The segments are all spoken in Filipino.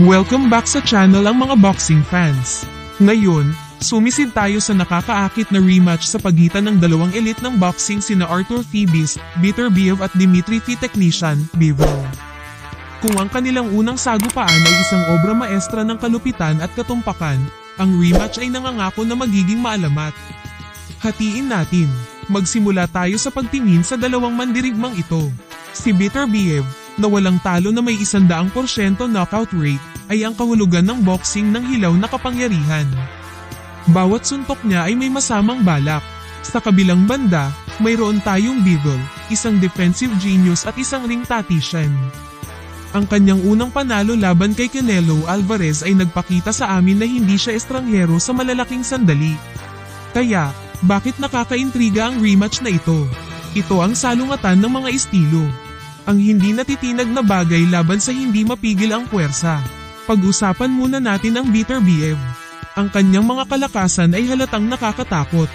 Welcome back sa channel ang mga boxing fans. Ngayon, sumisid tayo sa nakakaakit na rematch sa pagitan ng dalawang elite ng boxing sina Artur Thibis, Beterbiev at Dmitry Fi Technician, Bivol. Kung ang kanilang unang sagupaan ay isang obra maestra ng kalupitan at katumpakan, ang rematch ay nangangako na magiging maalamat. Hatiin natin. Magsimula tayo sa pagtingin sa dalawang mandirigmang ito. Si Beterbiev, na walang talo na may 100% knockout rate, ay ang kahulugan ng boxing ng hilaw na kapangyarihan. Bawat suntok niya ay may masamang balak. Sa kabilang banda, mayroon tayong Bivol, isang defensive genius at isang ring tactician. Ang kanyang unang panalo laban kay Canelo Alvarez ay nagpakita sa amin na hindi siya estranghero sa malalaking sandali. Kaya, bakit nakakaintriga ang rematch na ito? Ito ang salungatan ng mga estilo. Ang hindi natitinag na bagay laban sa hindi mapigil ang puwersa. Pag-usapan muna natin ang Beterbiev. Ang kanyang mga kalakasan ay halatang nakakatakot.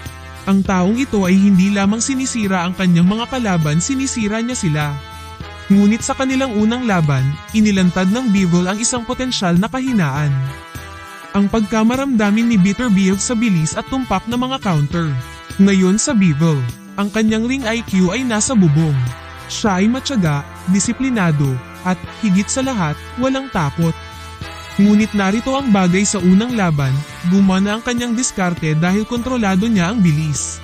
Ang taong ito ay hindi lamang sinisira ang kanyang mga kalaban, sinisira niya sila. Ngunit sa kanilang unang laban, inilantad ng Bivol ang isang potensyal na kahinaan. Ang pagkamaramdamin ni Beterbiev sa bilis at tumpak na mga counter. Ngayon sa Bivol, ang kanyang ring IQ ay nasa bubong. Siya ay matyaga, disiplinado, at, higit sa lahat, walang takot. Ngunit narito ang bagay sa unang laban, gumana ang kanyang diskarte dahil kontrolado niya ang bilis.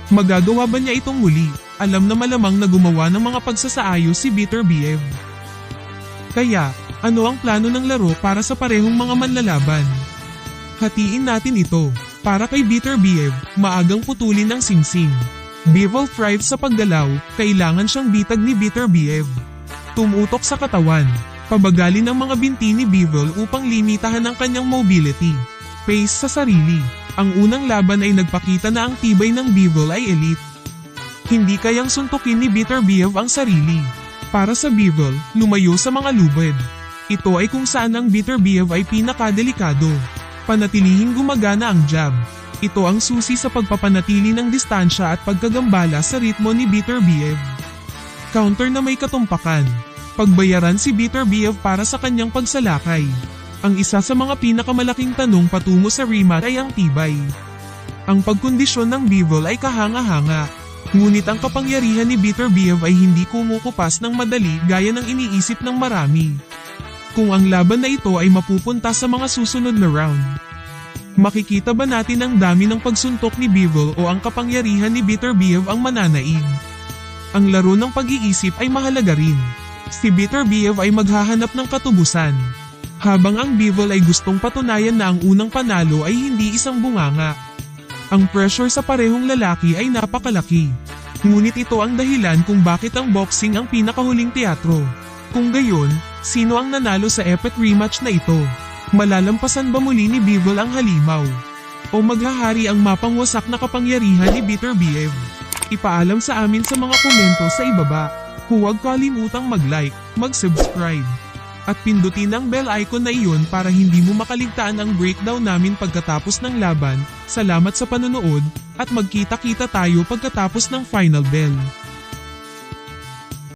Magagawa ba niya itong muli? Alam na malamang na gumawa ng mga pagsasaayos si Beterbiev. Kaya, ano ang plano ng laro para sa parehong mga manlalaban? Hatiin natin ito. Para kay Beterbiev, maagang putulin ng singsing. Bivol thrives sa paggalaw, kailangan siyang bitag ni Beterbiev. Tumutok sa katawan. Pabagalin ang mga binti ni Bivol upang limitahan ang kanyang mobility. Pace sa sarili. Ang unang laban ay nagpakita na ang tibay ng Bivol ay elite. Hindi kayang suntukin ni Beterbiev ang sarili. Para sa Bivol, lumayo sa mga lubid. Ito ay kung saan ang Beterbiev ay pinakadelikado. Panatilihing gumagana ang jab. Ito ang susi sa pagpapanatili ng distansya at pagkagambala sa ritmo ni Beterbiev. Counter na may katumpakan. Pagbayaran si Beterbiev para sa kanyang pagsalakay. Ang isa sa mga pinakamalaking tanong patungo sa rematch ay ang tibay. Ang pagkondisyon ng Bivol ay kahanga-hanga. Ngunit ang kapangyarihan ni Beterbiev ay hindi kumukupas ng madali gaya ng iniisip ng marami. Kung ang laban na ito ay mapupunta sa mga susunod na round, makikita ba natin ang dami ng pagsuntok ni Bivol o ang kapangyarihan ni Beterbiev ang mananaig? Ang laro ng pag-iisip ay mahalaga rin. Si Beterbiev ay maghahanap ng katubusan, habang ang Bivol ay gustong patunayan na ang unang panalo ay hindi isang bunganga. Ang pressure sa parehong lalaki ay napakalaki. Ngunit ito ang dahilan kung bakit ang boxing ang pinakahuling teatro. Kung gayon, sino ang nanalo sa epic rematch na ito? Malalampasan ba muli ni Bivol ang halimaw? O maghahari ang mapangwasak na kapangyarihan ni Beterbiev? Ipaalam sa amin sa mga komento sa ibaba. Huwag kalimutang mag-like, mag-subscribe, at pindutin ang bell icon na iyon para hindi mo makaligtaan ang breakdown namin pagkatapos ng laban. Salamat sa panonood, at magkita-kita tayo pagkatapos ng final bell.